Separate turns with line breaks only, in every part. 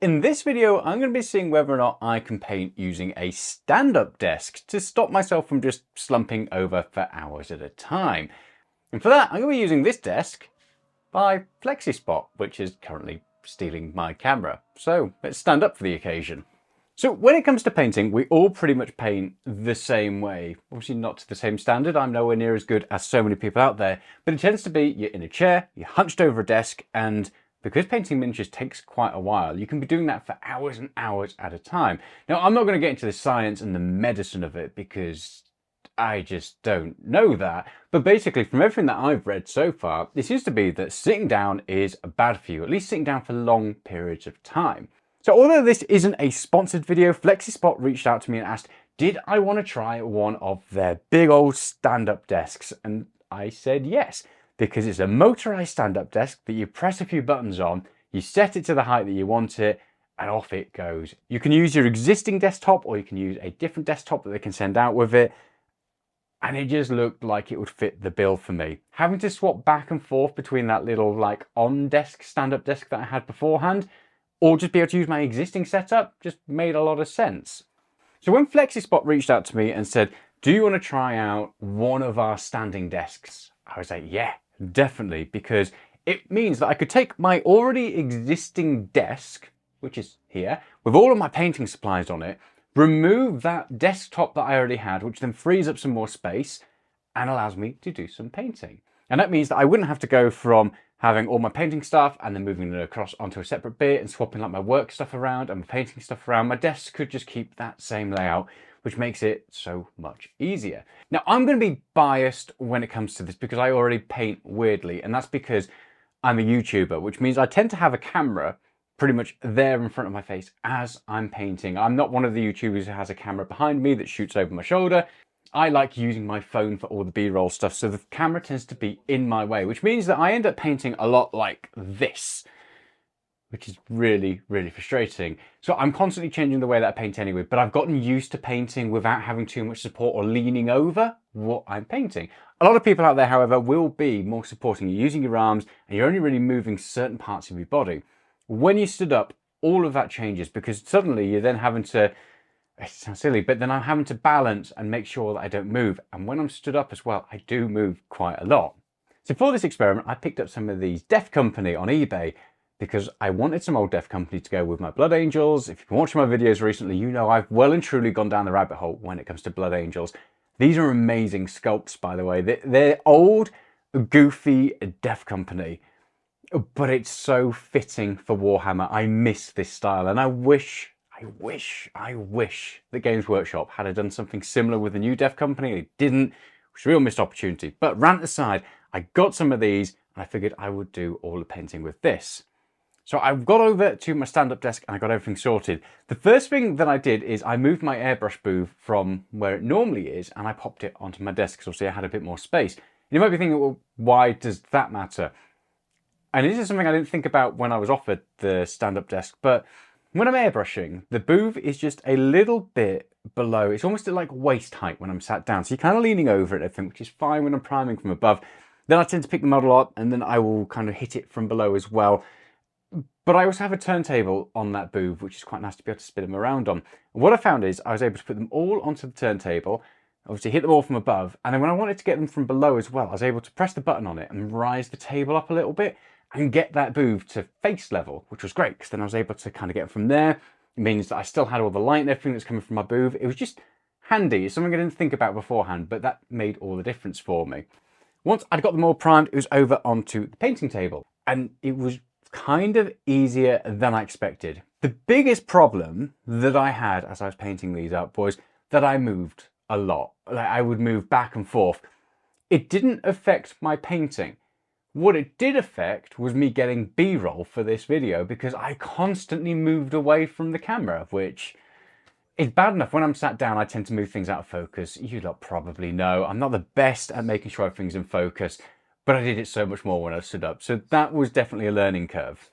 In this video, I'm going to be seeing whether or not I can paint using a stand-up desk to stop myself from just slumping over for hours at a time. And for that, I'm going to be using this desk by FlexiSpot, which is currently stealing my camera. So let's stand up for the occasion. So when it comes to painting, we all pretty much paint the same way. Obviously not to the same standard. I'm nowhere near as good as so many people out there, but it tends to be you're in a chair, you're hunched over a desk, and because painting miniatures takes quite a while, you can be doing that for hours and hours at a time. Now, I'm not going to get into the science and the medicine of it because I just don't know that. But basically, from everything that I've read so far, it seems to be that sitting down is bad for you, at least sitting down for long periods of time. So although this isn't a sponsored video, FlexiSpot reached out to me and asked, did I want to try one of their big old stand-up desks? And I said yes, because it's a motorized stand-up desk that you press a few buttons on, you set it to the height that you want it, and off it goes. You can use your existing desktop or you can use a different desktop that they can send out with it. And it just looked like it would fit the bill for me. Having to swap back and forth between that little like on-desk stand-up desk that I had beforehand, or just be able to use my existing setup, just made a lot of sense. So when FlexiSpot reached out to me and said, do you want to try out one of our standing desks? I was like, yeah, definitely, because it means that I could take my already existing desk, which is here, with all of my painting supplies on it, remove that desktop that I already had, which then frees up some more space and allows me to do some painting. And that means that I wouldn't have to go from having all my painting stuff and then moving it across onto a separate bit and swapping like my work stuff around and my painting stuff around. My desk could just keep that same layout, which makes it so much easier. Now, I'm going to be biased when it comes to this because I already paint weirdly, and that's because I'm a YouTuber, which means I tend to have a camera pretty much there in front of my face as I'm painting. I'm not one of the YouTubers who has a camera behind me that shoots over my shoulder. I like using my phone for all the B-roll stuff, so the camera tends to be in my way, which means that I end up painting a lot like this, which is really, really frustrating. So I'm constantly changing the way that I paint anyway, but I've gotten used to painting without having too much support or leaning over what I'm painting. A lot of people out there, however, will be more supporting. You're using your arms and you're only really moving certain parts of your body. When you stood up, all of that changes because suddenly you're then having to, it sounds silly, but then I'm having to balance and make sure that I don't move. And when I'm stood up as well, I do move quite a lot. So for this experiment, I picked up some of these Def Company on eBay because I wanted some old Def Company to go with my Blood Angels. If you've been watching my videos recently, you know I've well and truly gone down the rabbit hole when it comes to Blood Angels. These are amazing sculpts, by the way. They're old, goofy Def Company, but it's so fitting for Warhammer. I miss this style, and I wish that Games Workshop had done something similar with the new Def Company. They didn't, which is a real missed opportunity. But rant aside, I got some of these and I figured I would do all the painting with this. So I got over to my stand-up desk and I got everything sorted. The first thing that I did is I moved my airbrush booth from where it normally is and I popped it onto my desk because obviously I had a bit more space. You might be thinking, well, why does that matter? And this is something I didn't think about when I was offered the stand-up desk, but when I'm airbrushing, the booth is just a little bit below. It's almost at like waist height when I'm sat down. So you're kind of leaning over it, I think, which is fine when I'm priming from above. Then I tend to pick the model up and then I will kind of hit it from below as well. But I also have a turntable on that booth, which is quite nice to be able to spin them around on. And what I found is I was able to put them all onto the turntable, obviously hit them all from above. And then when I wanted to get them from below as well, I was able to press the button on it and rise the table up a little bit and get that booth to face level, which was great because then I was able to kind of get it from there. It means that I still had all the light and everything that's coming from my booth. It was just handy. It's something I didn't think about beforehand, but that made all the difference for me. Once I'd got them all primed, it was over onto the painting table and it was kind of easier than I expected. The biggest problem that I had as I was painting these up was that I moved a lot. Like I would move back and forth. It didn't affect my painting. What it did affect was me getting B-roll for this video because I constantly moved away from the camera, which is bad enough. When I'm sat down, I tend to move things out of focus. You lot probably know I'm not the best at making sure everything's in focus, but I did it so much more when I stood up. So that was definitely a learning curve.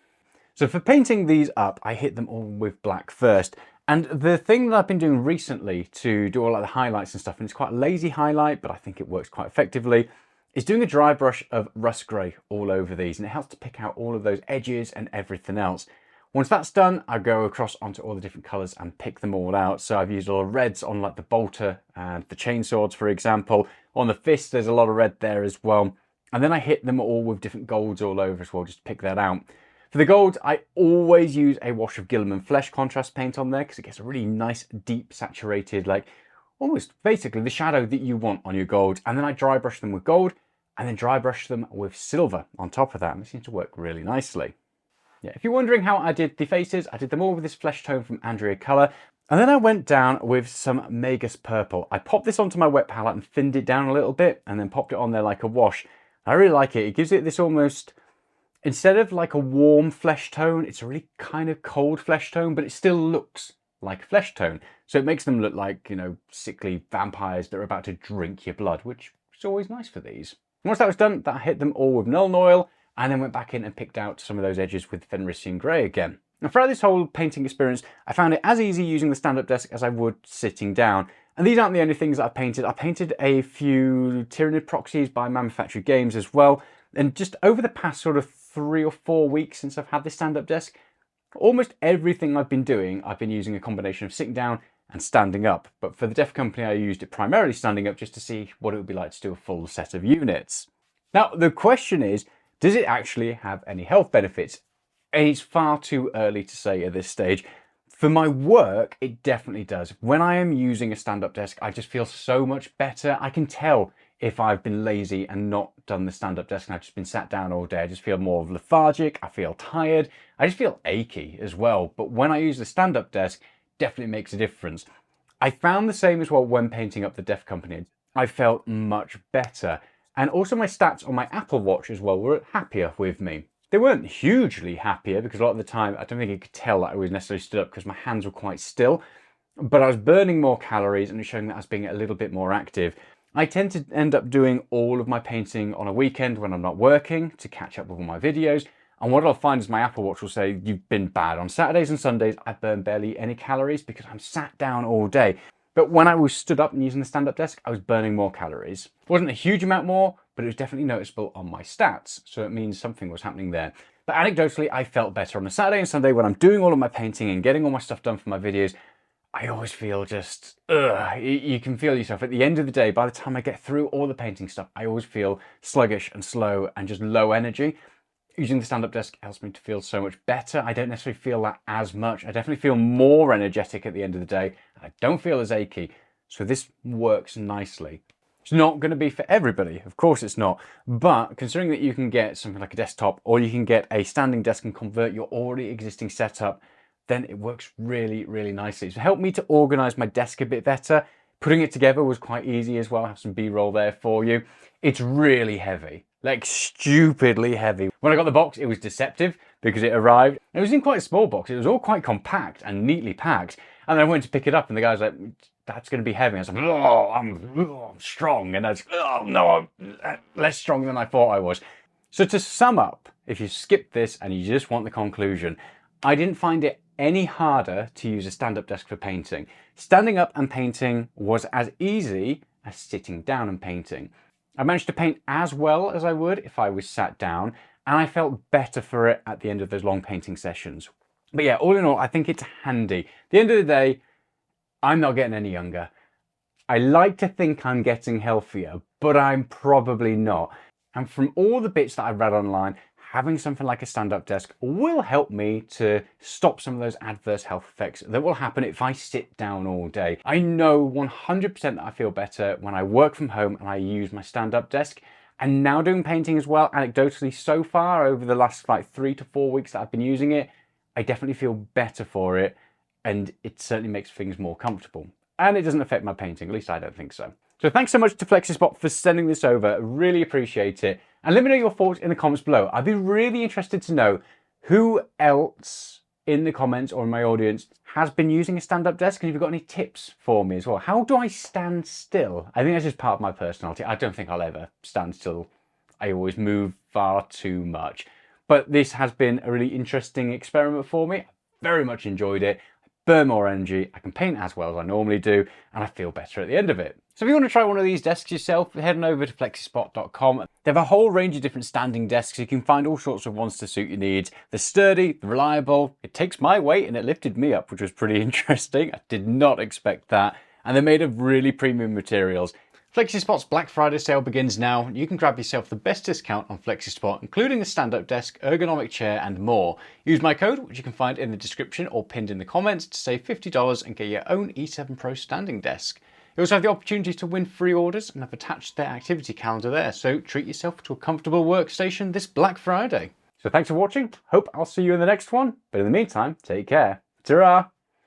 So for painting these up, I hit them all with black first. And the thing that I've been doing recently to do all like the highlights and stuff, and it's quite a lazy highlight, but I think it works quite effectively, is doing a dry brush of rust grey all over these, and it helps to pick out all of those edges and everything else. Once that's done, I go across onto all the different colors and pick them all out. So I've used a lot of reds on like the bolter and the chainswords, for example. On the fist, there's a lot of red there as well. And then I hit them all with different golds all over as well, just to pick that out. For the golds, I always use a wash of Gilliman Flesh contrast paint on there because it gets a really nice, deep, saturated, like almost basically the shadow that you want on your gold. And then I dry brush them with gold and then dry brush them with silver on top of that. And it seems to work really nicely. Yeah, if you're wondering how I did the faces, I did them all with this flesh tone from Andrea Colour. And then I went down with some Magus Purple. I popped this onto my wet palette and thinned it down a little bit and then popped it on there like a wash. I really like it. It gives it this almost, instead of like a warm flesh tone, it's a really kind of cold flesh tone, but it still looks like a flesh tone. So it makes them look like, you know, sickly vampires that are about to drink your blood, which is always nice for these. Once that was done, I hit them all with Nuln Oil and then went back in and picked out some of those edges with Fenrisian Grey again. Now throughout this whole painting experience, I found it as easy using the stand-up desk as I would sitting down. And these aren't the only things that I've painted. I painted a few Tyranid proxies by Manufactured Games as well. And just over the past sort of 3 or 4 weeks since I've had this stand-up desk, almost everything I've been doing, I've been using a combination of sitting down and standing up. But for the Def Company, I used it primarily standing up just to see what it would be like to do a full set of units. Now, the question is, does it actually have any health benefits? And it's far too early to say at this stage. For my work, it definitely does. When I am using a stand-up desk, I just feel so much better. I can tell if I've been lazy and not done the stand-up desk and I've just been sat down all day. I just feel more lethargic, I feel tired, I just feel achy as well. But when I use the stand-up desk, definitely makes a difference. I found the same as well when painting up the Def Company. I felt much better. And also my stats on my Apple Watch as well were happier with me. They weren't hugely happier because a lot of the time I don't think you could tell that I was necessarily stood up because my hands were quite still. But I was burning more calories and it's showing that I was being a little bit more active. I tend to end up doing all of my painting on a weekend when I'm not working to catch up with all my videos. And what I'll find is my Apple Watch will say, you've been bad. On Saturdays and Sundays, I burn barely any calories because I'm sat down all day. But when I was stood up and using the stand-up desk, I was burning more calories. It wasn't a huge amount more, but it was definitely noticeable on my stats. So it means something was happening there. But anecdotally, I felt better on a Saturday and Sunday when I'm doing all of my painting and getting all my stuff done for my videos. I always feel just, you can feel yourself. At the end of the day, by the time I get through all the painting stuff, I always feel sluggish and slow and just low energy. Using the stand-up desk helps me to feel so much better. I don't necessarily feel that as much. I definitely feel more energetic at the end of the day. I don't feel as achy. So this works nicely. It's not going to be for everybody. Of course it's not. But considering that you can get something like a desktop or you can get a standing desk and convert your already existing setup, then it works really, really nicely. It's helped me to organize my desk a bit better. Putting it together was quite easy as well. I have some B-roll there for you. It's really heavy. Like stupidly heavy. When I got the box, it was deceptive because it arrived. It was in quite a small box. It was all quite compact and neatly packed. And then I went to pick it up and the guy was like, that's going to be heavy. I was like, oh, I'm strong. And I was, oh no, I'm less strong than I thought I was. So to sum up, if you skip this and you just want the conclusion, I didn't find it any harder to use a stand-up desk for painting. Standing up and painting was as easy as sitting down and painting. I managed to paint as well as I would if I was sat down, and I felt better for it at the end of those long painting sessions. But yeah, all in all, I think it's handy. At the end of the day, I'm not getting any younger. I like to think I'm getting healthier, but I'm probably not. And from all the bits that I've read online, having something like a stand-up desk will help me to stop some of those adverse health effects that will happen if I sit down all day. I know 100% that I feel better when I work from home and I use my stand-up desk. And now doing painting as well, anecdotally so far over the last like 3 to 4 weeks that I've been using it, I definitely feel better for it. And it certainly makes things more comfortable. And it doesn't affect my painting, at least I don't think so. So thanks so much to FlexiSpot for sending this over. Really appreciate it. And let me know your thoughts in the comments below. I'd be really interested to know who else in the comments or in my audience has been using a stand-up desk, and if you've got any tips for me as well. How do I stand still? I think that's just part of my personality. I don't think I'll ever stand still. I always move far too much. But this has been a really interesting experiment for me. I very much enjoyed it. I burn more energy, I can paint as well as I normally do, and I feel better at the end of it. So if you want to try one of these desks yourself, head on over to FlexiSpot.com. They have a whole range of different standing desks. You can find all sorts of ones to suit your needs. They're sturdy, they're reliable, it takes my weight and it lifted me up, which was pretty interesting. I did not expect that. And they're made of really premium materials. FlexiSpot's Black Friday sale begins now. You can grab yourself the best discount on FlexiSpot, including the stand-up desk, ergonomic chair, and more. Use my code, which you can find in the description or pinned in the comments, to save $50 and get your own E7 Pro standing desk. You also have the opportunity to win free orders and have attached their activity calendar there, so treat yourself to a comfortable workstation this Black Friday. So thanks for watching. Hope I'll see you in the next one, but in the meantime, take care. Ta-ra!